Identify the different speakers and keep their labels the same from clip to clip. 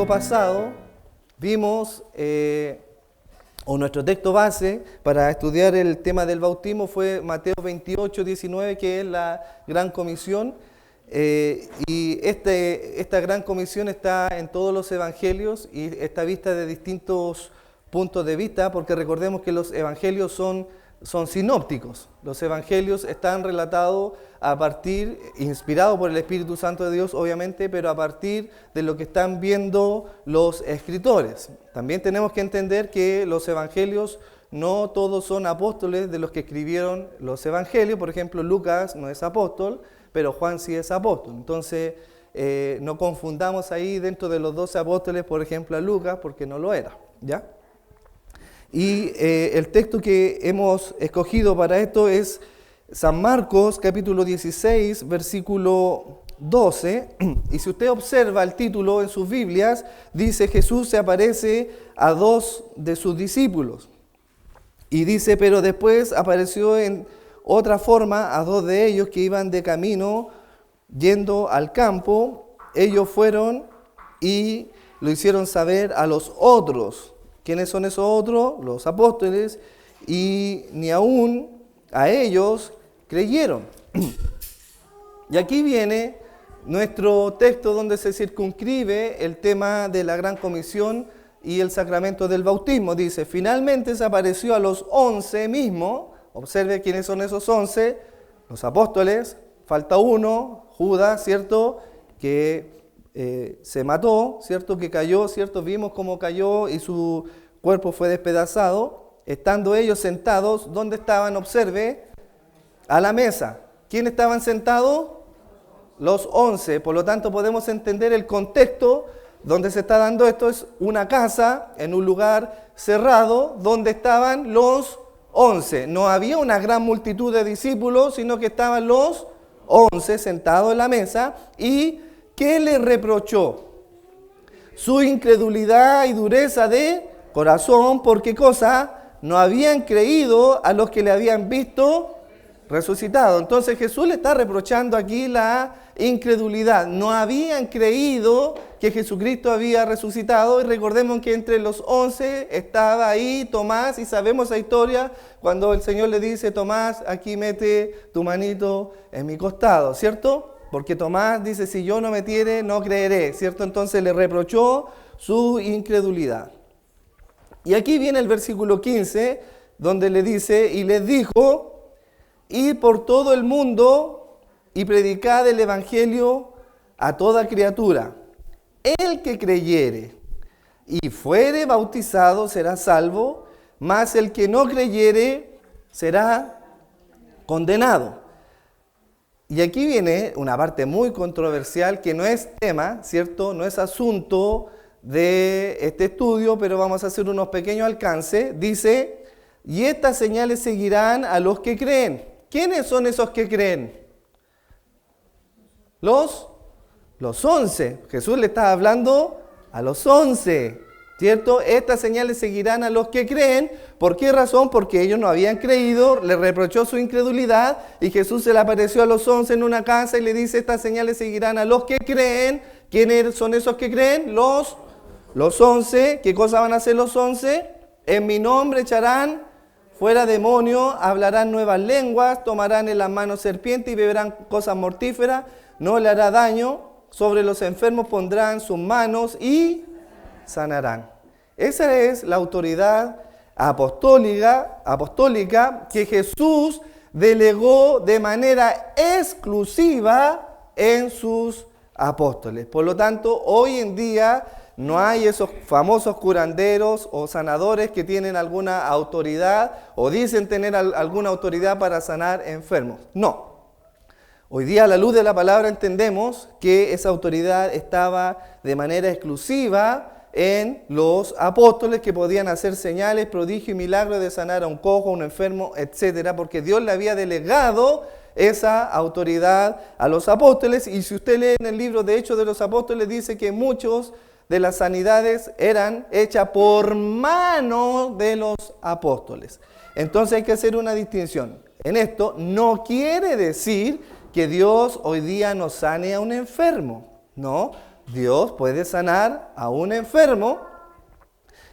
Speaker 1: domingo pasado vimos, o nuestro texto base para estudiar el tema del bautismo fue Mateo 28, 19, que es la Gran Comisión. Y esta Gran Comisión está en todos los evangelios y está vista de distintos puntos de vista, porque recordemos que los evangelios son sinópticos. Los evangelios están relatados inspirados por el Espíritu Santo de Dios, obviamente, pero a partir de lo que están viendo los escritores. También tenemos que entender que los evangelios no todos son apóstoles de los que escribieron los evangelios. Por ejemplo, Lucas no es apóstol, pero Juan sí es apóstol. Entonces, no confundamos ahí dentro de los 12 apóstoles, por ejemplo, a Lucas, porque no lo era, ¿ya? Y el texto que hemos escogido para esto es San Marcos, capítulo 16, versículo 12. Y si usted observa el título en sus Biblias, dice: Jesús se aparece a 2 de sus discípulos. Y dice: pero después apareció en otra forma a 2 de ellos que iban de camino yendo al campo. Ellos fueron y lo hicieron saber a los otros. ¿Quiénes son esos otros? Los apóstoles. Y ni aún a ellos creyeron. Y aquí viene nuestro texto donde se circunscribe el tema de la Gran Comisión y el sacramento del bautismo. Dice: finalmente se apareció a los 11 mismos. Observe quiénes son esos 11, los apóstoles. Falta uno, Judas, ¿cierto? Que se mató, ¿cierto? Que cayó, ¿cierto? Vimos cómo cayó y su cuerpo fue despedazado. Estando ellos sentados, ¿dónde estaban? Observe, a la mesa. ¿Quién estaban sentados? Los 11. Por lo tanto, podemos entender el contexto donde se está dando esto. Es una casa en un lugar cerrado donde estaban los 11. No había una gran multitud de discípulos, sino que estaban los 11 sentados en la mesa. ¿Y qué les reprochó? Su incredulidad y dureza de corazón. ¿Por qué cosa? No habían creído a los que le habían visto resucitado. Entonces Jesús le está reprochando aquí la incredulidad. No habían creído que Jesucristo había resucitado. Y recordemos que entre los 11 estaba ahí Tomás, y sabemos esa historia cuando el Señor le dice: Tomás, aquí mete tu manito en mi costado, ¿cierto? Porque Tomás dice: si yo no metiere, no creeré, ¿cierto? Entonces le reprochó su incredulidad. Y aquí viene el versículo 15, donde le dice: y les dijo: id por todo el mundo y predicad el evangelio a toda criatura. El que creyere y fuere bautizado será salvo, mas el que no creyere será condenado. Y aquí viene una parte muy controversial que no es tema, ¿cierto? No es asunto de este estudio, pero vamos a hacer unos pequeños alcances. Dice: y estas señales seguirán a los que creen. ¿Quiénes son esos que creen? Los 11. Jesús le estaba hablando a los 11, ¿cierto? Estas señales seguirán a los que creen. ¿Por qué razón? Porque ellos no habían creído, le reprochó su incredulidad, y Jesús se le apareció a los 11 en una casa y le dice: estas señales seguirán a los que creen. ¿Quiénes son esos que creen? Los 11. ¿Qué cosa van a hacer los 11? En mi nombre echarán fuera demonios, hablarán nuevas lenguas, tomarán en las manos serpientes y beberán cosas mortíferas, no le hará daño. Sobre los enfermos pondrán sus manos y sanarán. Esa es la autoridad apostólica que Jesús delegó de manera exclusiva en sus apóstoles. Por lo tanto, hoy en día no hay esos famosos curanderos o sanadores que tienen alguna autoridad o dicen tener alguna autoridad para sanar enfermos. No. Hoy día, a la luz de la palabra, entendemos que esa autoridad estaba de manera exclusiva en los apóstoles, que podían hacer señales, prodigios y milagros de sanar a un cojo, a un enfermo, etcétera, porque Dios le había delegado esa autoridad a los apóstoles. Y si usted lee en el libro de Hechos de los Apóstoles, dice que muchos de las sanidades eran hechas por mano de los apóstoles. Entonces hay que hacer una distinción. En esto no quiere decir que Dios hoy día no sane a un enfermo, no. Dios puede sanar a un enfermo,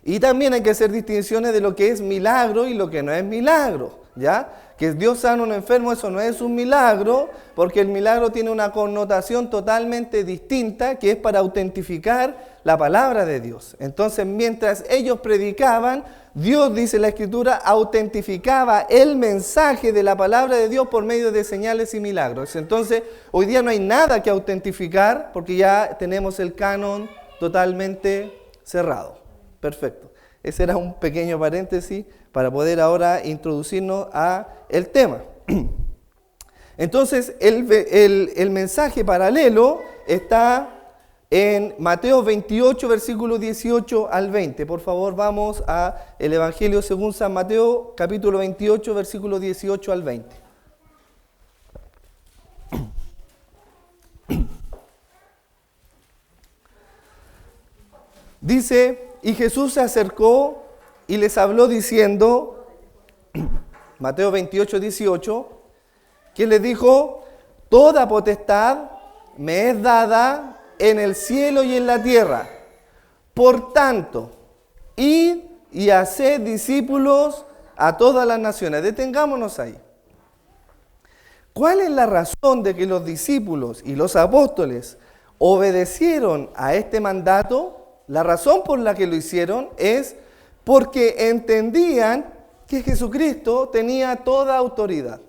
Speaker 1: y también hay que hacer distinciones de lo que es milagro y lo que no es milagro, ¿ya? Que Dios sana a un enfermo, eso no es un milagro, porque el milagro tiene una connotación totalmente distinta, que es para autentificar la palabra de Dios. Entonces, mientras ellos predicaban, Dios, dice la Escritura, autentificaba el mensaje de la palabra de Dios por medio de señales y milagros. Entonces, hoy día no hay nada que autentificar, porque ya tenemos el canon totalmente cerrado. Perfecto. Ese era un pequeño paréntesis para poder ahora introducirnos a el tema. Entonces, el mensaje paralelo está en Mateo 28, versículos 18 al 20. Por favor, vamos a el Evangelio según San Mateo, capítulo 28, versículos 18 al 20. Dice: y Jesús se acercó y les habló diciendo, Mateo 28, 18, que les dijo: toda potestad me es dada en el cielo y en la tierra. Por tanto, id y haced discípulos a todas las naciones. Detengámonos ahí. ¿Cuál es la razón de que los discípulos y los apóstoles obedecieron a este mandato? La razón por la que lo hicieron es porque entendían que Jesucristo tenía toda autoridad.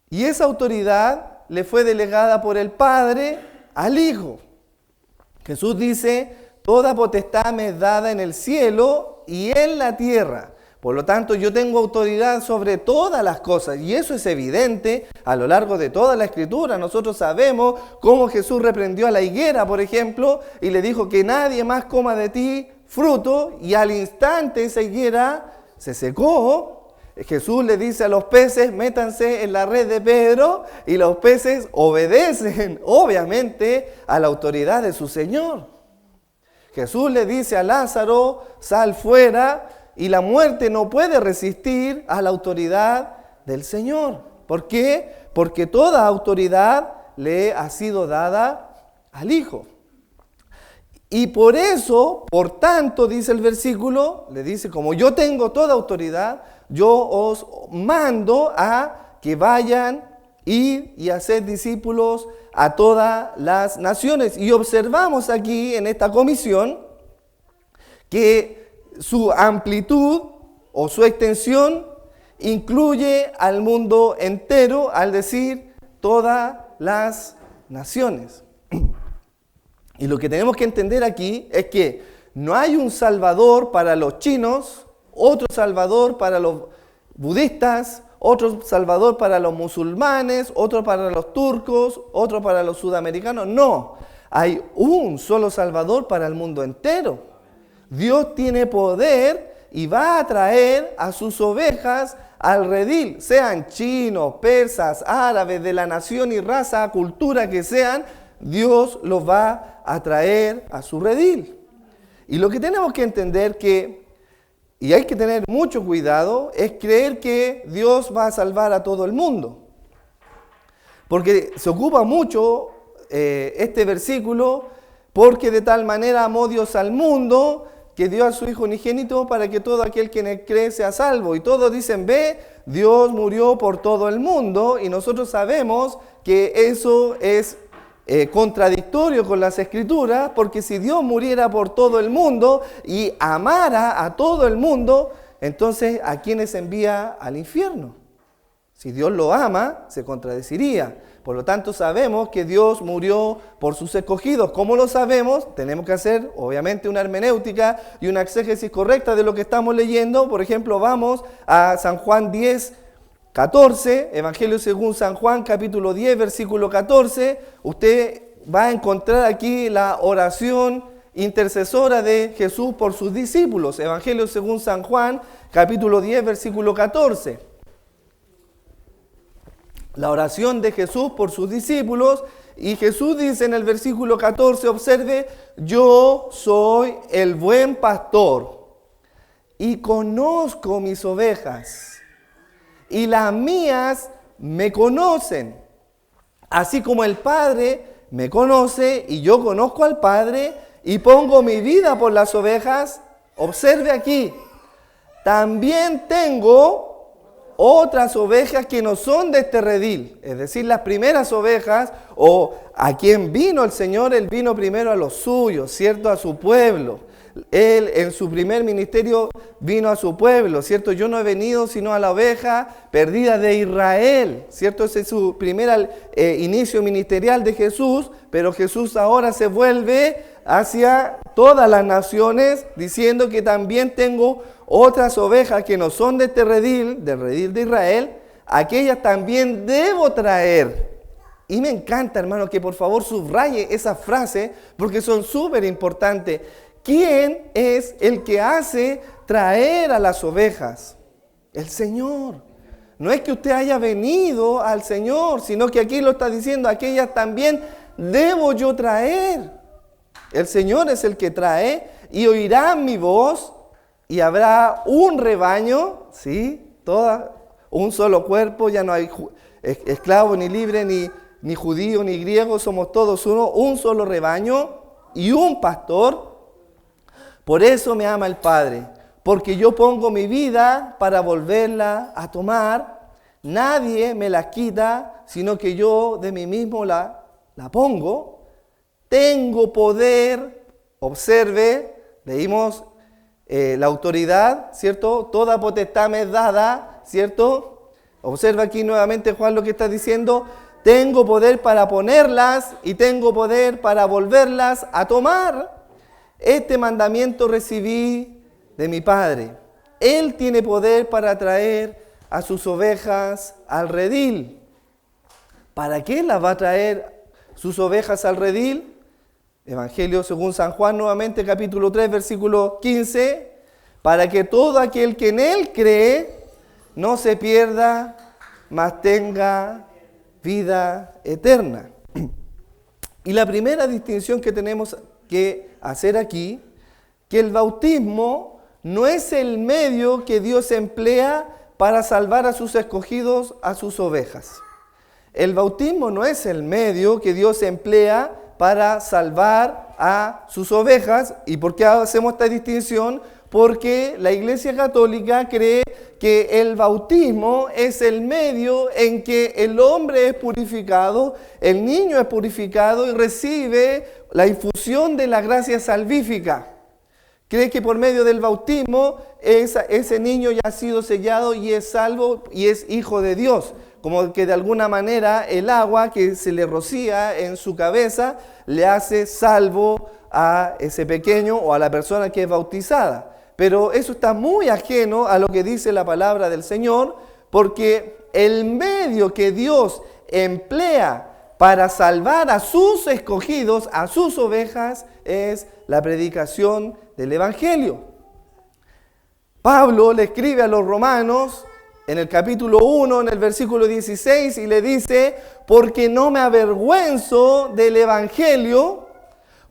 Speaker 1: Y esa autoridad le fue delegada por el Padre al Hijo. Jesús dice: toda potestad me es dada en el cielo y en la tierra. Por lo tanto, yo tengo autoridad sobre todas las cosas, y eso es evidente a lo largo de toda la Escritura. Nosotros sabemos cómo Jesús reprendió a la higuera, por ejemplo, y le dijo que nadie más coma de ti fruto, y al instante esa higuera se secó. Jesús le dice a los peces: métanse en la red de Pedro, y los peces obedecen, obviamente, a la autoridad de su Señor. Jesús le dice a Lázaro: sal fuera, y la muerte no puede resistir a la autoridad del Señor. ¿Por qué? Porque toda autoridad le ha sido dada al Hijo. Y por eso, por tanto, dice el versículo, le dice: como yo tengo toda autoridad, yo os mando a que vayan y hacer discípulos a todas las naciones. Y observamos aquí en esta comisión que su amplitud o su extensión incluye al mundo entero, al decir todas las naciones. Y lo que tenemos que entender aquí es que no hay un salvador para los chinos, otro salvador para los budistas, otro salvador para los musulmanes, otro para los turcos, otro para los sudamericanos. No, hay un solo salvador para el mundo entero. Dios tiene poder y va a traer a sus ovejas al redil, sean chinos, persas, árabes, de la nación y raza, cultura que sean, Dios los va a traer a su redil. Y lo que tenemos que entender y hay que tener mucho cuidado, es creer que Dios va a salvar a todo el mundo. Porque se ocupa mucho este versículo, porque de tal manera amó Dios al mundo, que dio a su Hijo unigénito para que todo aquel que en él cree sea salvo. Y todos dicen: ve, Dios murió por todo el mundo, y nosotros sabemos que eso es contradictorio con las Escrituras, porque si Dios muriera por todo el mundo y amara a todo el mundo, entonces ¿a quiénes envía al infierno? Si Dios lo ama, se contradeciría. Por lo tanto, sabemos que Dios murió por sus escogidos. ¿Cómo lo sabemos? Tenemos que hacer, obviamente, una hermenéutica y una exégesis correcta de lo que estamos leyendo. Por ejemplo, vamos a San Juan 10, 14, Evangelio según San Juan, capítulo 10, versículo 14. Usted va a encontrar aquí la oración intercesora de Jesús por sus discípulos. Evangelio según San Juan, capítulo 10, versículo 14. La oración de Jesús por sus discípulos, y Jesús dice en el versículo 14, observe: yo soy el buen pastor y conozco mis ovejas, y las mías me conocen, así como el Padre me conoce y yo conozco al Padre y pongo mi vida por las ovejas. Observe aquí, también tengo otras ovejas que no son de este redil, es decir, las primeras ovejas, o a quien vino el Señor, Él vino primero a los suyos, ¿cierto? A su pueblo. Él en su primer ministerio vino a su pueblo, ¿cierto? Yo no he venido sino a la oveja perdida de Israel, ¿cierto? Ese es su primer inicio ministerial de Jesús, pero Jesús ahora se vuelve hacia todas las naciones diciendo que también tengo otras ovejas que no son de este redil, del redil de Israel, aquellas también debo traer. Y me encanta, hermano, que por favor subraye esa frase porque son súper importantes. ¿Quién es el que hace traer a las ovejas? El Señor. No es que usted haya venido al Señor, sino que aquí lo está diciendo, aquellas también debo yo traer. El Señor es el que trae y oirán mi voz y habrá un rebaño, ¿sí? Un solo cuerpo, ya no hay esclavo ni libre, ni judío ni griego, somos todos uno, un solo rebaño y un pastor. Por eso me ama el Padre, porque yo pongo mi vida para volverla a tomar. Nadie me la quita, sino que yo de mí mismo la pongo. Tengo poder, observe, leímos la autoridad, ¿cierto? Toda potestad me es dada, ¿cierto? Observa aquí nuevamente Juan lo que está diciendo. Tengo poder para ponerlas y tengo poder para volverlas a tomar. Este mandamiento recibí de mi Padre. Él tiene poder para traer a sus ovejas al redil. ¿Para qué las va a traer sus ovejas al redil? Evangelio según San Juan, nuevamente capítulo 3, versículo 15. Para que todo aquel que en Él cree no se pierda, mas tenga vida eterna. Y la primera distinción que tenemos que hacer aquí, que el bautismo no es el medio que Dios emplea para salvar a sus escogidos, a sus ovejas. El bautismo no es el medio que Dios emplea para salvar a sus ovejas. ¿Y por qué hacemos esta distinción? Porque la Iglesia Católica cree que el bautismo es el medio en que el hombre es purificado, el niño es purificado y recibe la infusión de la gracia salvífica. Cree que por medio del bautismo ese niño ya ha sido sellado y es salvo y es hijo de Dios. Como que de alguna manera el agua que se le rocía en su cabeza le hace salvo a ese pequeño o a la persona que es bautizada. Pero eso está muy ajeno a lo que dice la palabra del Señor, porque el medio que Dios emplea para salvar a sus escogidos, a sus ovejas, es la predicación del Evangelio. Pablo le escribe a los romanos en el capítulo 1, en el versículo 16, y le dice, porque no me avergüenzo del Evangelio,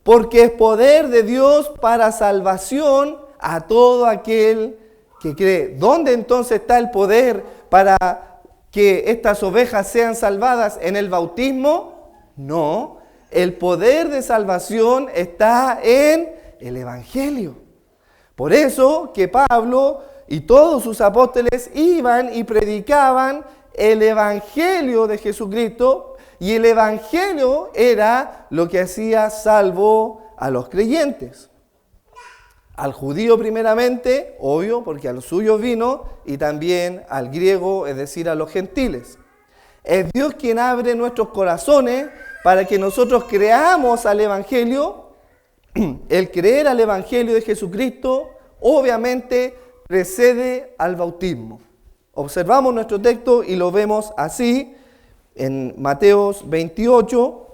Speaker 1: porque es poder de Dios para salvación a todo aquel que cree. ¿Dónde entonces está el poder para que estas ovejas sean salvadas? ¿En el bautismo? No, el poder de salvación está en el Evangelio. Por eso que Pablo y todos sus apóstoles iban y predicaban el Evangelio de Jesucristo, y el Evangelio era lo que hacía salvo a los creyentes. Al judío primeramente, obvio, porque a los suyos vino, y también al griego, es decir, a los gentiles. Es Dios quien abre nuestros corazones para que nosotros creamos al Evangelio. El creer al Evangelio de Jesucristo, obviamente, precede al bautismo. Observamos nuestro texto y lo vemos así en Mateo 28,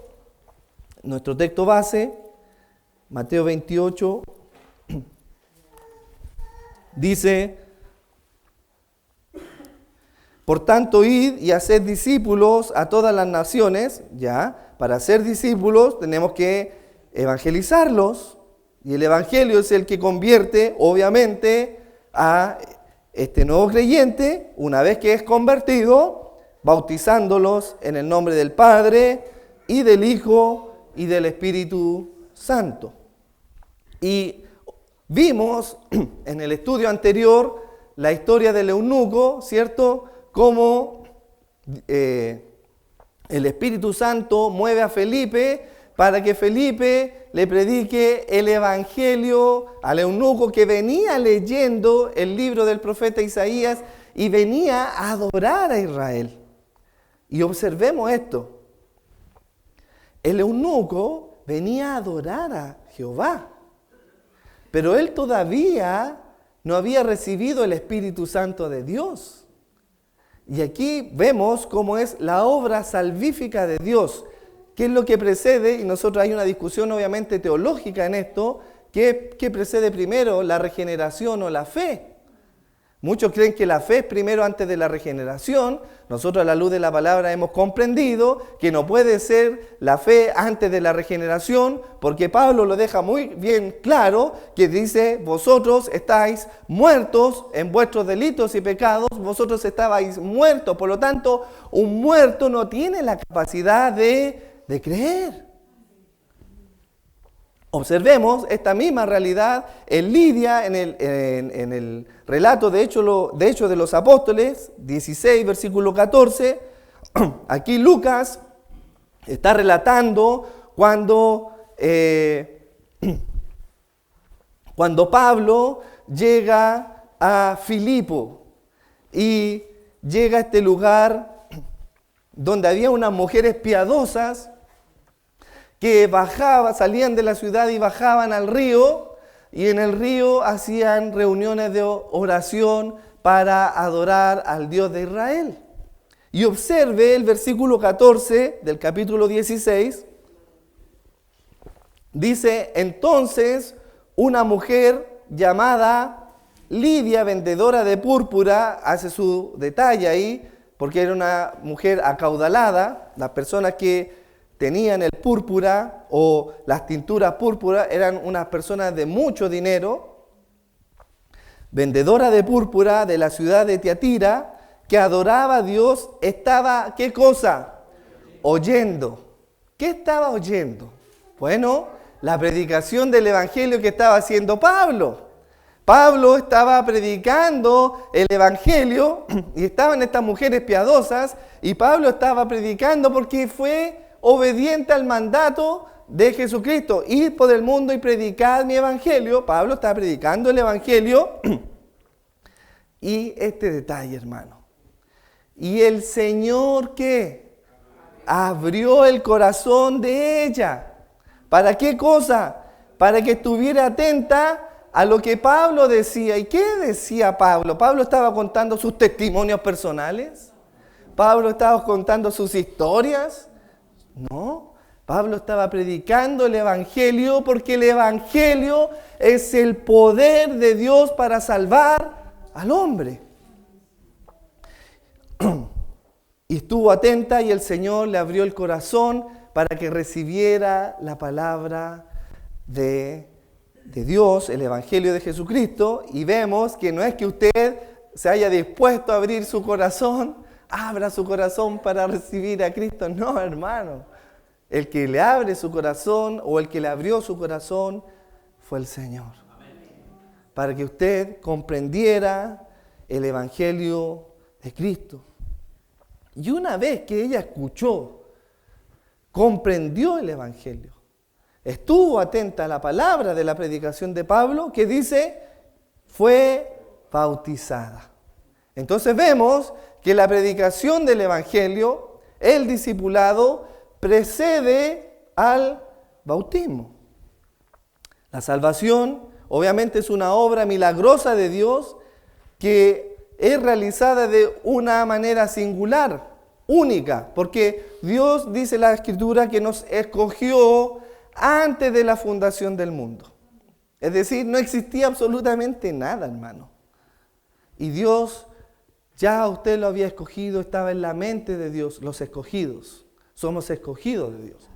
Speaker 1: nuestro texto base, Mateo 28, dice, por tanto, id y haced discípulos a todas las naciones. Ya, para ser discípulos tenemos que evangelizarlos, y el evangelio es el que convierte, obviamente, a este nuevo creyente, una vez que es convertido, bautizándolos en el nombre del Padre y del Hijo y del Espíritu Santo. Y vimos en el estudio anterior la historia del eunuco, ¿cierto? Cómo el Espíritu Santo mueve a Felipe para que Felipe le predique el Evangelio al eunuco que venía leyendo el libro del profeta Isaías y venía a adorar a Israel. Y observemos esto. El eunuco venía a adorar a Jehová, pero él todavía no había recibido el Espíritu Santo de Dios. Y aquí vemos cómo es la obra salvífica de Dios. ¿Qué es lo que precede? Y nosotros hay una discusión obviamente teológica en esto. ¿Qué precede primero, la regeneración o la fe? Muchos creen que la fe es primero antes de la regeneración. Nosotros a la luz de la palabra hemos comprendido que no puede ser la fe antes de la regeneración, porque Pablo lo deja muy bien claro, que dice, vosotros estáis muertos en vuestros delitos y pecados, vosotros estabais muertos, por lo tanto, un muerto no tiene la capacidad de creer. Observemos esta misma realidad en Lidia, en el relato de Hechos de los Apóstoles, 16, versículo 14. Aquí Lucas está relatando cuando Pablo llega a Filipo y llega a este lugar donde había unas mujeres piadosas que salían de la ciudad y bajaban al río, y en el río hacían reuniones de oración para adorar al Dios de Israel. Y observe el versículo 14 del capítulo 16, dice, entonces una mujer llamada Lidia, vendedora de púrpura, hace su detalle ahí, porque era una mujer acaudalada, las personas que tenían el púrpura o las tinturas púrpura eran unas personas de mucho dinero, vendedora de púrpura de la ciudad de Tiatira, que adoraba a Dios, estaba, ¿qué cosa? Oyendo. ¿Qué estaba oyendo? Bueno, la predicación del Evangelio que estaba haciendo Pablo. Pablo estaba predicando el Evangelio y estaban estas mujeres piadosas y Pablo estaba predicando porque fue obediente al mandato de Jesucristo. Ir por el mundo y predicar mi Evangelio. Pablo estaba predicando el Evangelio. Y este detalle, hermano. Y el Señor, ¿qué? Abrió el corazón de ella. ¿Para qué cosa? Para que estuviera atenta a lo que Pablo decía. ¿Y qué decía Pablo? Pablo estaba contando sus testimonios personales. Pablo estaba contando sus historias. No, Pablo estaba predicando el Evangelio porque el Evangelio es el poder de Dios para salvar al hombre. Y estuvo atenta y el Señor le abrió el corazón para que recibiera la palabra de Dios, el Evangelio de Jesucristo. Y vemos que no es que usted se haya dispuesto a abrir su corazón, abra su corazón para recibir a Cristo. No, hermano. El que le abre su corazón o el que le abrió su corazón fue el Señor. Para que usted comprendiera el Evangelio de Cristo. Y una vez que ella escuchó, comprendió el Evangelio, estuvo atenta a la palabra de la predicación de Pablo, que dice, fue bautizada. Entonces vemos que la predicación del Evangelio, el discipulado, precede al bautismo. La salvación, obviamente, es una obra milagrosa de Dios que es realizada de una manera singular, única, porque Dios, dice la Escritura, que nos escogió antes de la fundación del mundo. Es decir, no existía absolutamente nada, hermano. Y Dios ya usted lo había escogido, estaba en la mente de Dios, los escogidos. Somos escogidos de Dios.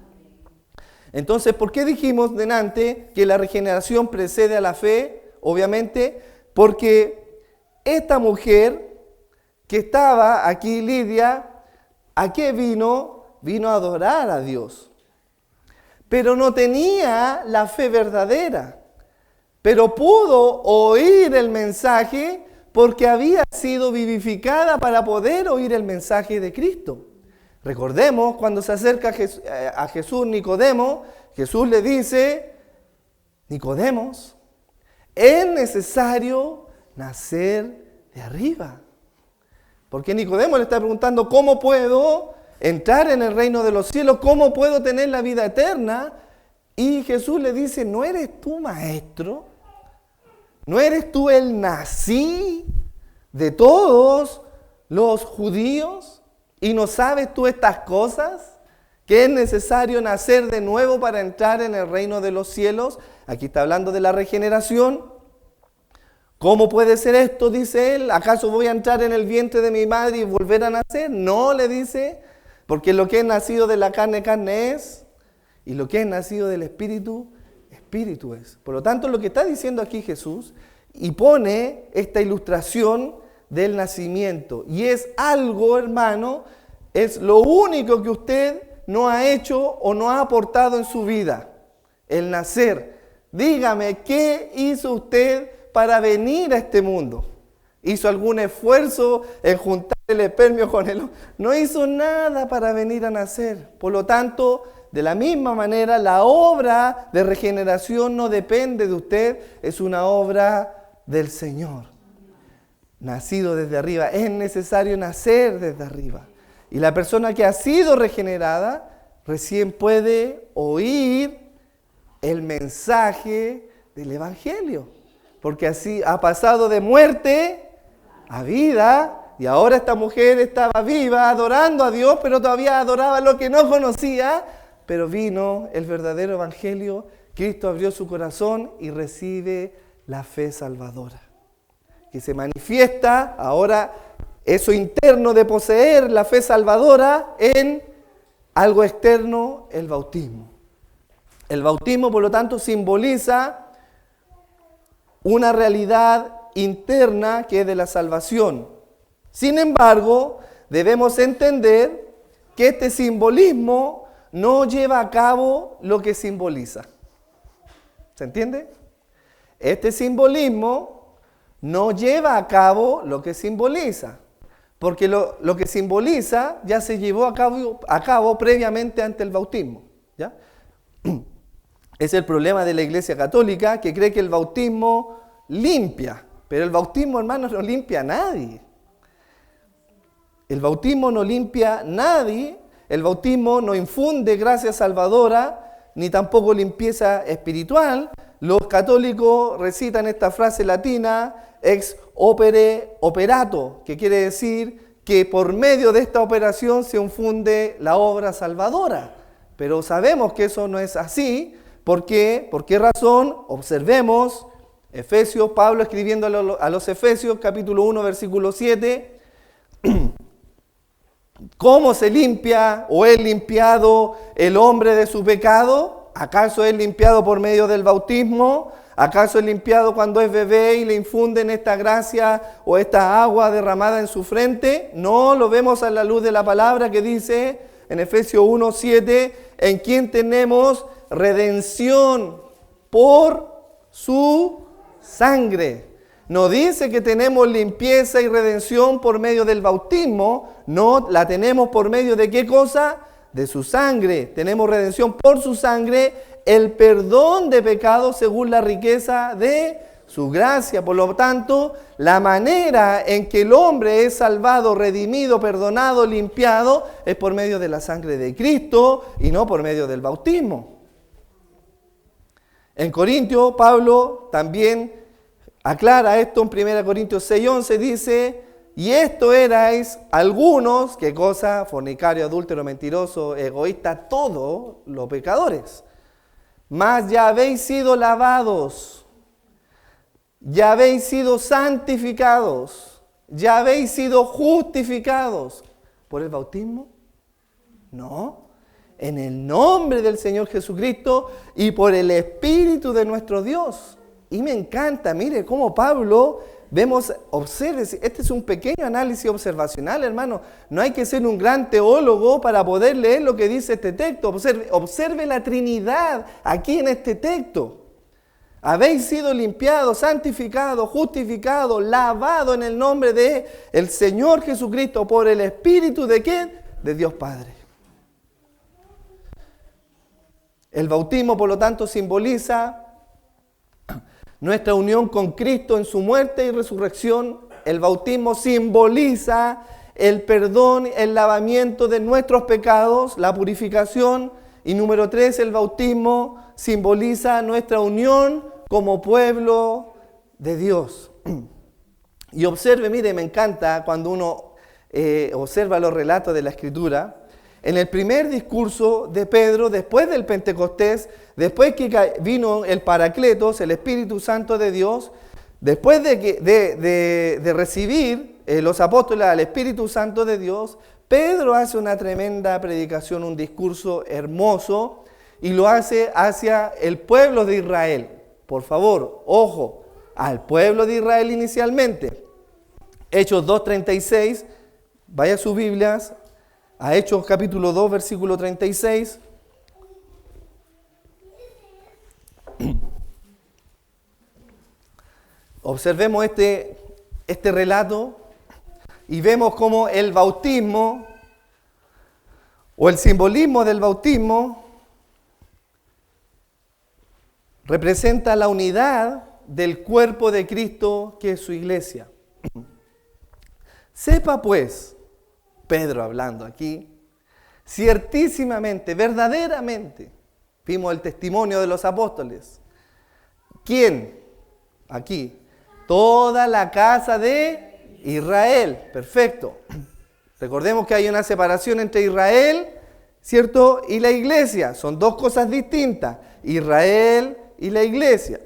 Speaker 1: Entonces, ¿por qué dijimos delante que la regeneración precede a la fe? Obviamente, porque esta mujer que estaba aquí, Lidia, ¿a qué vino? Vino a adorar a Dios. pero no tenía la fe verdadera. Pero pudo oír el mensaje porque había sido vivificada para poder oír el mensaje de Cristo. Recordemos, cuando se acerca a Jesús Nicodemo, Jesús le dice: Nicodemos, es necesario nacer de arriba. Porque Nicodemo le está preguntando: ¿cómo puedo entrar en el reino de los cielos? ¿Cómo puedo tener la vida eterna? Y Jesús le dice: ¿no eres tú maestro? ¿No eres tú el nací de todos los judíos? ¿Y no sabes tú estas cosas? Que es necesario nacer de nuevo para entrar en el reino de los cielos. Aquí está hablando de la regeneración. ¿Cómo puede ser esto?, dice él. ¿Acaso voy a entrar en el vientre de mi madre y volver a nacer? No, le dice, porque lo que es nacido de la carne, carne es, y lo que es nacido del Espíritu, Espíritu es. Por lo tanto, lo que está diciendo aquí Jesús, y pone esta ilustración del nacimiento, y es algo, hermano, es lo único que usted no ha hecho o no ha aportado en su vida, el nacer. Dígame, ¿qué hizo usted para venir a este mundo? ¿Hizo algún esfuerzo en juntar el espermio con el...? No hizo nada para venir a nacer. Por lo tanto, de la misma manera, la obra de regeneración no depende de usted, es una obra del Señor. Nacido desde arriba, es necesario nacer desde arriba. Y la persona que ha sido regenerada recién puede oír el mensaje del Evangelio. Porque así ha pasado de muerte a vida, y ahora esta mujer estaba viva, adorando a Dios, pero todavía adoraba lo que no conocía, pero vino el verdadero Evangelio, Cristo abrió su corazón y recibe la fe salvadora, que se manifiesta ahora eso interno de poseer la fe salvadora en algo externo, el bautismo. El bautismo, por lo tanto, simboliza una realidad interna que es de la salvación. Sin embargo, debemos entender que este simbolismo no lleva a cabo lo que simboliza. ¿Se entiende? Este simbolismo no lleva a cabo lo que simboliza, porque lo que simboliza ya se llevó a cabo previamente ante el bautismo, ¿ya? Es el problema de la Iglesia Católica, que cree que el bautismo limpia, pero el bautismo, hermanos, no limpia a nadie. El bautismo no limpia a nadie, el bautismo no infunde gracia salvadora, ni tampoco limpieza espiritual. Los católicos recitan esta frase latina, ex opere operato, que quiere decir que por medio de esta operación se infunde la obra salvadora. Pero sabemos que eso no es así. ¿Por qué? ¿Por qué razón? Observemos Efesios, Pablo escribiendo a los Efesios, capítulo 1, versículo 7. ¿Cómo se limpia o es limpiado el hombre de su pecado? ¿Acaso es limpiado por medio del bautismo? ¿Acaso es limpiado cuando es bebé y le infunden esta gracia o esta agua derramada en su frente? No, lo vemos a la luz de la palabra que dice en Efesios 1, 7, en quien tenemos redención por su sangre. No dice que tenemos limpieza y redención por medio del bautismo, no, la tenemos por medio de ¿qué cosa? De su sangre. Tenemos redención por su sangre, el perdón de pecados según la riqueza de su gracia. Por lo tanto, la manera en que el hombre es salvado, redimido, perdonado, limpiado, es por medio de la sangre de Cristo y no por medio del bautismo. En Corintios, Pablo también aclara esto en 1 Corintios 6:11, dice: y esto erais algunos, ¿qué cosa? Fornicario, adúltero, mentiroso, egoísta, todos los pecadores. Mas ya habéis sido lavados, ya habéis sido santificados, ya habéis sido justificados. ¿Por el bautismo? No. En el nombre del Señor Jesucristo y por el Espíritu de nuestro Dios. Y me encanta, mire cómo Pablo vemos, observe, este es un pequeño análisis observacional, hermano. No hay que ser un gran teólogo para poder leer lo que dice este texto. Observe la Trinidad aquí en este texto. Habéis sido limpiados, santificados, justificados, lavados en el nombre de el Señor Jesucristo por el Espíritu de ¿quién? De Dios Padre. El bautismo, por lo tanto, simboliza nuestra unión con Cristo en su muerte y resurrección. El bautismo simboliza el perdón, el lavamiento de nuestros pecados, la purificación. Y número 3, el bautismo simboliza nuestra unión como pueblo de Dios. Y observe, mire, me encanta cuando uno observa los relatos de la Escritura. En el primer discurso de Pedro, después del Pentecostés, después que vino el Paracletos, el Espíritu Santo de Dios, después de recibir los apóstoles al Espíritu Santo de Dios, Pedro hace una tremenda predicación, un discurso hermoso, y lo hace hacia el pueblo de Israel. Por favor, ojo, al pueblo de Israel inicialmente. Hechos 2:36, vaya a sus Biblias, a Hechos capítulo 2, versículo 36. Observemos este relato y vemos cómo el bautismo o el simbolismo del bautismo representa la unidad del cuerpo de Cristo que es su iglesia. Sepa pues, Pedro hablando aquí, ciertísimamente, verdaderamente, vimos el testimonio de los apóstoles. ¿Quién? Aquí, toda la casa de Israel. Perfecto. Recordemos que hay una separación entre Israel, ¿cierto? Y la iglesia. Son dos cosas distintas. Israel y la iglesia.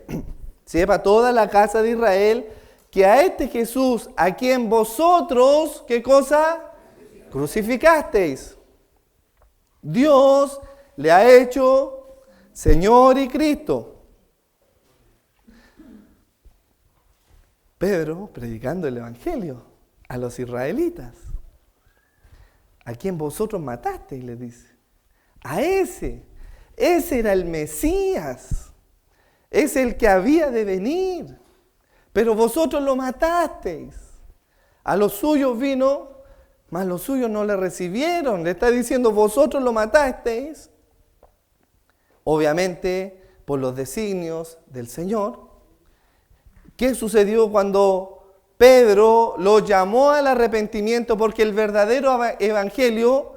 Speaker 1: Sepa toda la casa de Israel que a este Jesús, a quien vosotros, ¿qué cosa? Crucificasteis. Dios le ha hecho Señor y Cristo. Pedro predicando el Evangelio a los israelitas. A quien vosotros matasteis, le dice. A ese era el Mesías. Es el que había de venir. Pero vosotros lo matasteis. A los suyos vino, mas los suyos no le recibieron. Le está diciendo, vosotros lo matasteis. Obviamente, por los designios del Señor. ¿Qué sucedió cuando Pedro lo llamó al arrepentimiento? Porque el verdadero evangelio,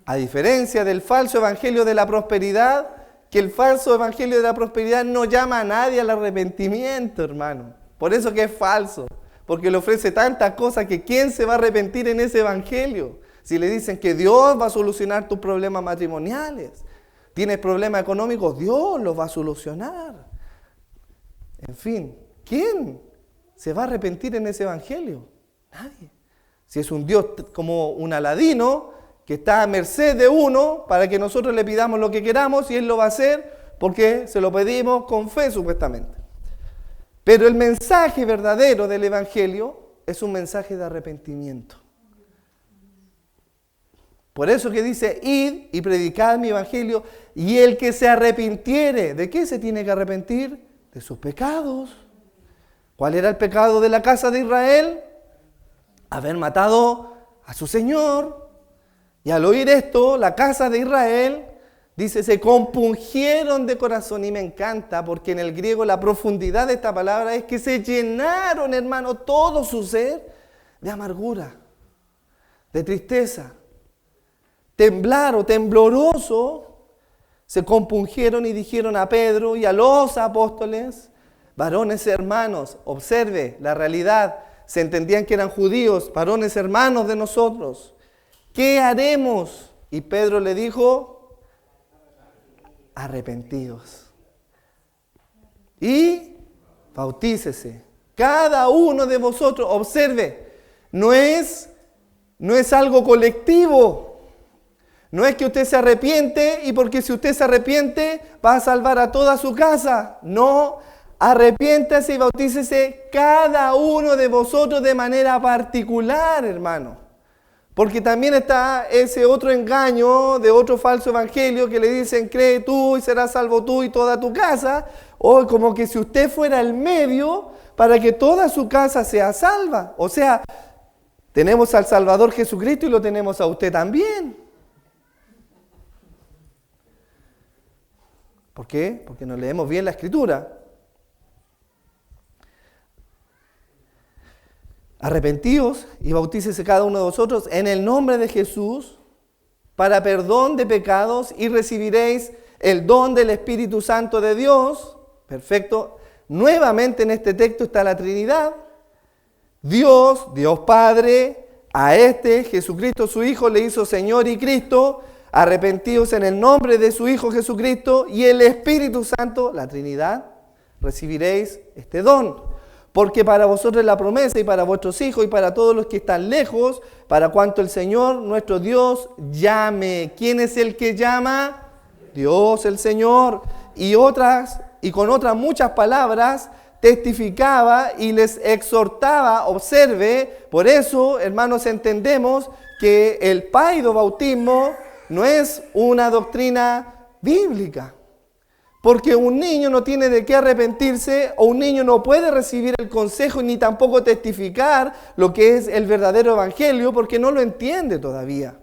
Speaker 1: a diferencia del falso evangelio de la prosperidad, que el falso evangelio de la prosperidad no llama a nadie al arrepentimiento, hermano. Por eso que es falso, porque le ofrece tantas cosas que ¿quién se va a arrepentir en ese evangelio? Si le dicen que Dios va a solucionar tus problemas matrimoniales, tienes problemas económicos, Dios los va a solucionar. En fin, ¿quién se va a arrepentir en ese evangelio? Nadie. Si es un Dios como un Aladino, que está a merced de uno para que nosotros le pidamos lo que queramos y Él lo va a hacer porque se lo pedimos con fe supuestamente. Pero el mensaje verdadero del Evangelio es un mensaje de arrepentimiento. Por eso que dice, id y predicad mi Evangelio, y el que se arrepintiere, ¿de qué se tiene que arrepentir? De sus pecados. ¿Cuál era el pecado de la casa de Israel? Haber matado a su Señor. Y al oír esto, la casa de Israel, dice, se compungieron de corazón. Y me encanta porque en el griego la profundidad de esta palabra es que se llenaron, hermano, todo su ser de amargura, de tristeza. Temblaron, tembloroso, se compungieron y dijeron a Pedro y a los apóstoles, varones hermanos, observe la realidad, se entendían que eran judíos, varones hermanos de nosotros. ¿Qué haremos? Y Pedro le dijo, arrepentidos. Y bautícese. Cada uno de vosotros, observe, no es algo colectivo. No es que usted se arrepiente y porque si usted se arrepiente va a salvar a toda su casa. No, arrepiéntase y bautícese cada uno de vosotros de manera particular, hermano. Porque también está ese otro engaño de otro falso evangelio que le dicen, cree tú y serás salvo tú y toda tu casa. O como que si usted fuera el medio para que toda su casa sea salva. O sea, tenemos al Salvador Jesucristo y lo tenemos a usted también. ¿Por qué? Porque no leemos bien la Escritura. Arrepentíos y bautícese cada uno de vosotros en el nombre de Jesús para perdón de pecados y recibiréis el don del Espíritu Santo de Dios. Perfecto. Nuevamente en este texto está la Trinidad. Dios Padre, a Jesucristo su Hijo le hizo Señor y Cristo. Arrepentíos en el nombre de su Hijo Jesucristo y el Espíritu Santo, la Trinidad, recibiréis este don. Porque para vosotros es la promesa y para vuestros hijos y para todos los que están lejos, para cuanto el Señor nuestro Dios llame. ¿Quién es el que llama? Dios el Señor. Y con otras muchas palabras testificaba y les exhortaba. Observe, por eso, hermanos, entendemos que el paido bautismo no es una doctrina bíblica. Porque un niño no tiene de qué arrepentirse o un niño no puede recibir el consejo ni tampoco testificar lo que es el verdadero evangelio porque no lo entiende todavía.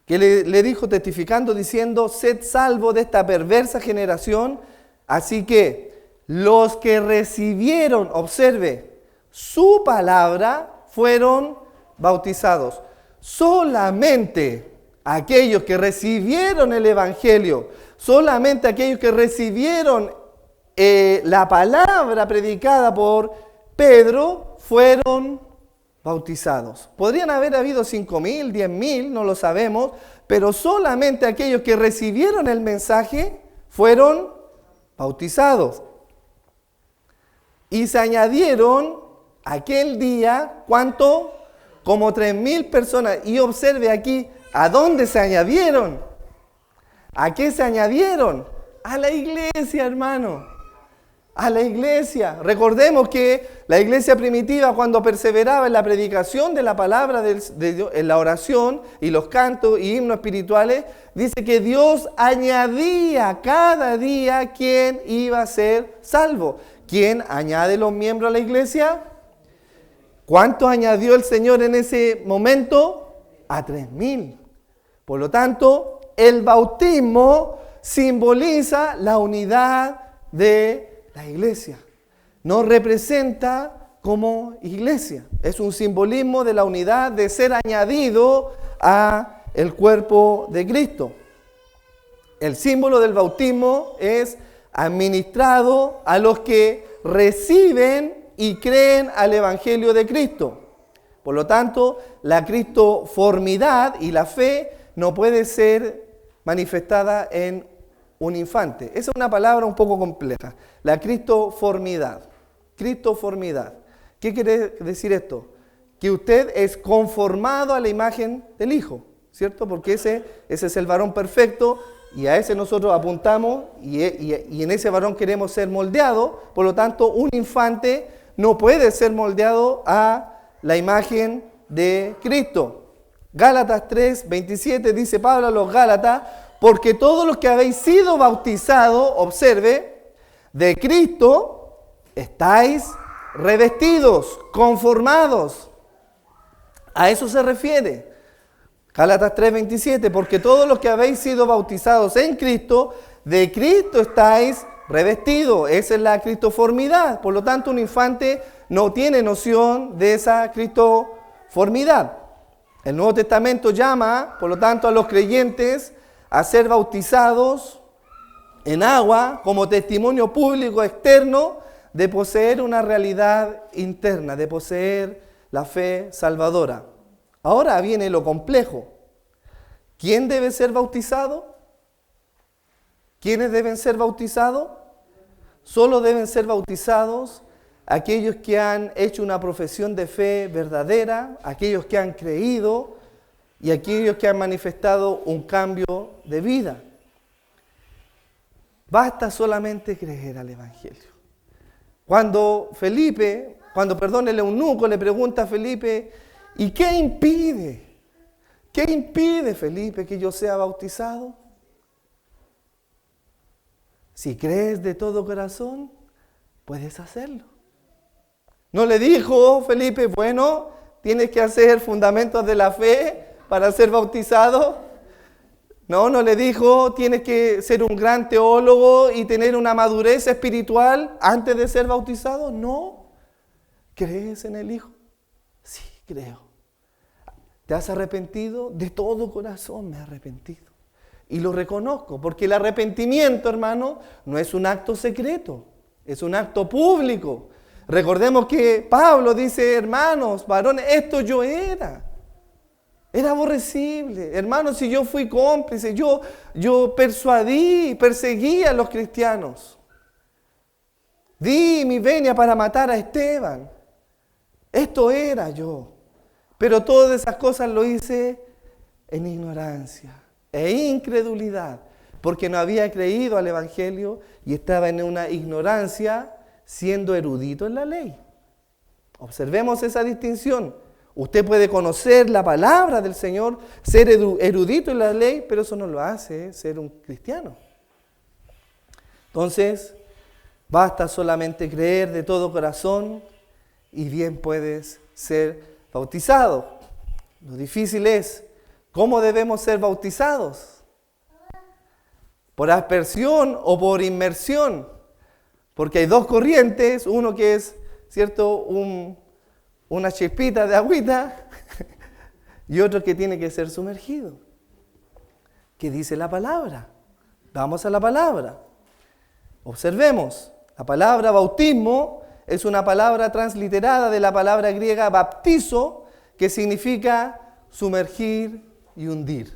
Speaker 1: Que le dijo testificando diciendo, sed salvo de esta perversa generación. Así que los que recibieron, observe, su palabra fueron bautizados. Solamente aquellos que recibieron el Evangelio, solamente aquellos que recibieron la palabra predicada por Pedro, fueron bautizados. Podrían haber habido 5.000, 10.000, no lo sabemos, pero solamente aquellos que recibieron el mensaje fueron bautizados. Y se añadieron aquel día, ¿cuánto? Como 3.000 personas. Y observe aquí, ¿a dónde se añadieron? ¿A qué se añadieron? A la iglesia, hermano. A la iglesia. Recordemos que la iglesia primitiva, cuando perseveraba en la predicación de la palabra de Dios, en la oración y los cantos y himnos espirituales, dice que Dios añadía cada día quién iba a ser salvo. ¿Quién añade los miembros a la iglesia? ¿Cuánto añadió el Señor en ese momento? A 3.000. Por lo tanto, el bautismo simboliza la unidad de la iglesia. Nos representa como iglesia. Es un simbolismo de la unidad de ser añadido a el cuerpo de Cristo. El símbolo del bautismo es administrado a los que reciben y creen al Evangelio de Cristo. Por lo tanto, la cristoformidad y la fe no puede ser manifestada en un infante. Esa es una palabra un poco compleja. La cristoformidad. Cristoformidad. ¿Qué quiere decir esto? Que usted es conformado a la imagen del Hijo, ¿cierto? Porque ese es el varón perfecto y a ese nosotros apuntamos y en ese varón queremos ser moldeados. Por lo tanto, un infante no puede ser moldeado a la imagen de Cristo. Gálatas 3:27 dice Pablo a los Gálatas, porque todos los que habéis sido bautizados, observe, de Cristo estáis revestidos, conformados. A eso se refiere. Gálatas 3:27, porque todos los que habéis sido bautizados en Cristo, de Cristo estáis revestidos. Esa es la cristoformidad. Por lo tanto, un infante no tiene noción de esa cristoformidad. El Nuevo Testamento llama, por lo tanto, a los creyentes a ser bautizados en agua como testimonio público externo de poseer una realidad interna, de poseer la fe salvadora. Ahora viene lo complejo. ¿Quién debe ser bautizado? ¿Quiénes deben ser bautizados? Solo deben ser bautizados aquellos que han hecho una profesión de fe verdadera, aquellos que han creído y aquellos que han manifestado un cambio de vida. Basta solamente creer al Evangelio. Cuando el eunuco le pregunta a Felipe, ¿y qué impide? ¿Qué impide, Felipe, que yo sea bautizado? Si crees de todo corazón, puedes hacerlo. No le dijo Felipe, bueno, tienes que hacer fundamentos de la fe para ser bautizado. No le dijo, tienes que ser un gran teólogo y tener una madurez espiritual antes de ser bautizado. No. ¿Crees en el Hijo? Sí, creo. ¿Te has arrepentido? De todo corazón me he arrepentido. Y lo reconozco, porque el arrepentimiento, hermano, no es un acto secreto, es un acto público. Recordemos que Pablo dice, hermanos, varones, esto yo era. Era aborrecible. Hermanos, si yo fui cómplice, yo perseguí a los cristianos. Di mi venia para matar a Esteban. Esto era yo. Pero todas esas cosas lo hice en ignorancia e incredulidad, porque no había creído al Evangelio y estaba en una ignorancia siendo erudito en la ley. Observemos esa distinción. Usted puede conocer la palabra del Señor, ser erudito en la ley, pero eso no lo hace ser un cristiano. Entonces, basta solamente creer de todo corazón y bien puedes ser bautizado. Lo difícil es, ¿cómo debemos ser bautizados? ¿Por aspersión o por inmersión? Porque hay dos corrientes, uno que es, ¿cierto?, una chispita de agüita y otro que tiene que ser sumergido. ¿Qué dice la palabra? Vamos a la palabra. Observemos, la palabra bautismo es una palabra transliterada de la palabra griega baptizo, que significa sumergir y hundir.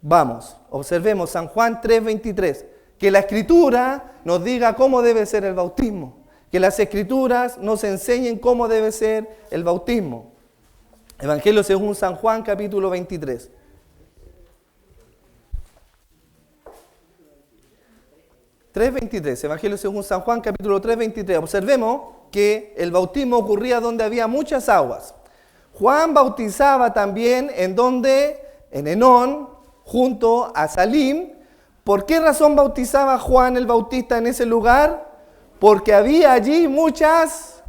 Speaker 1: Vamos, observemos San Juan 3:23, que la Escritura nos diga cómo debe ser el bautismo. Que las Escrituras nos enseñen cómo debe ser el bautismo. Evangelio según San Juan, capítulo 23. Evangelio según San Juan, capítulo 3:23. Observemos que el bautismo ocurría donde había muchas aguas. Juan bautizaba también en Enón, junto a Salim. ¿Por qué razón bautizaba Juan el Bautista en ese lugar? Porque había allí muchas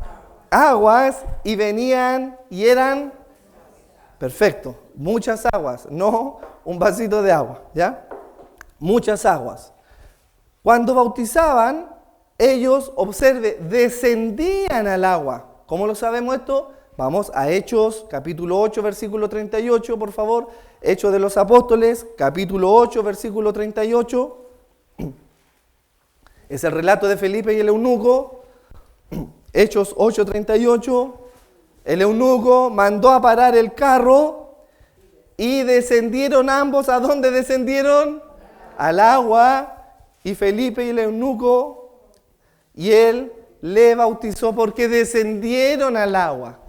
Speaker 1: aguas y venían y eran, perfecto, muchas aguas, no un vasito de agua, ¿ya? Muchas aguas. Cuando bautizaban, ellos, observe, descendían al agua. ¿Cómo lo sabemos esto? Vamos a Hechos, capítulo 8, versículo 38, por favor. Hechos de los Apóstoles, capítulo 8, versículo 38. Es el relato de Felipe y el eunuco. Hechos 8:38. El eunuco mandó a parar el carro y descendieron ambos. ¿A dónde descendieron? Al agua. Y Felipe y el eunuco, y él le bautizó porque descendieron al agua.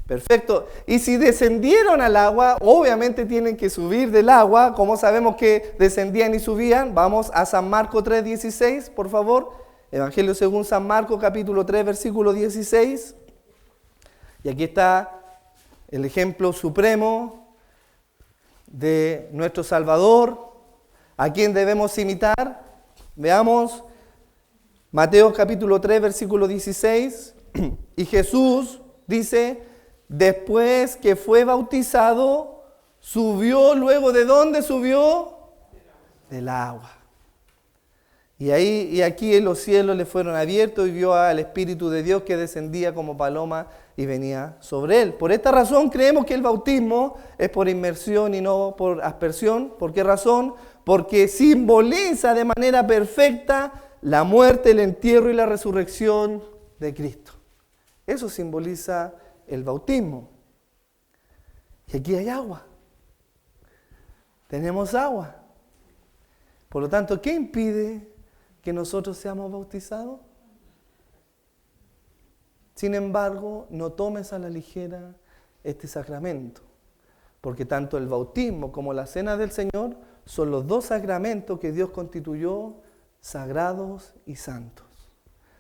Speaker 1: Perfecto. Y si descendieron al agua, obviamente tienen que subir del agua. ¿Cómo sabemos que descendían y subían? Vamos a San Marcos 3:16, por favor. Evangelio según San Marcos, capítulo 3, versículo 16. Y aquí está el ejemplo supremo de nuestro Salvador, a quien debemos imitar. Veamos Mateo capítulo 3, versículo 16. Y Jesús dice, después que fue bautizado, subió luego. ¿De dónde subió? Del agua. Y aquí en los cielos le fueron abiertos y vio al Espíritu de Dios que descendía como paloma y venía sobre él. Por esta razón creemos que el bautismo es por inmersión y no por aspersión. ¿Por qué razón? Porque simboliza de manera perfecta la muerte, el entierro y la resurrección de Cristo. Eso simboliza el bautismo. Y aquí hay agua. Tenemos agua. Por lo tanto, ¿qué impide que nosotros seamos bautizados? Sin embargo, no tomes a la ligera este sacramento, porque tanto el bautismo como la cena del Señor son los dos sacramentos que Dios constituyó sagrados y santos.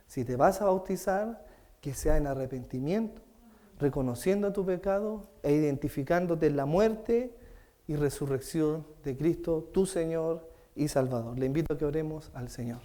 Speaker 1: Si te vas a bautizar, que sea en arrepentimiento, reconociendo tu pecado e identificándote en la muerte y resurrección de Cristo, tu Señor y Salvador. Le invito a que oremos al Señor.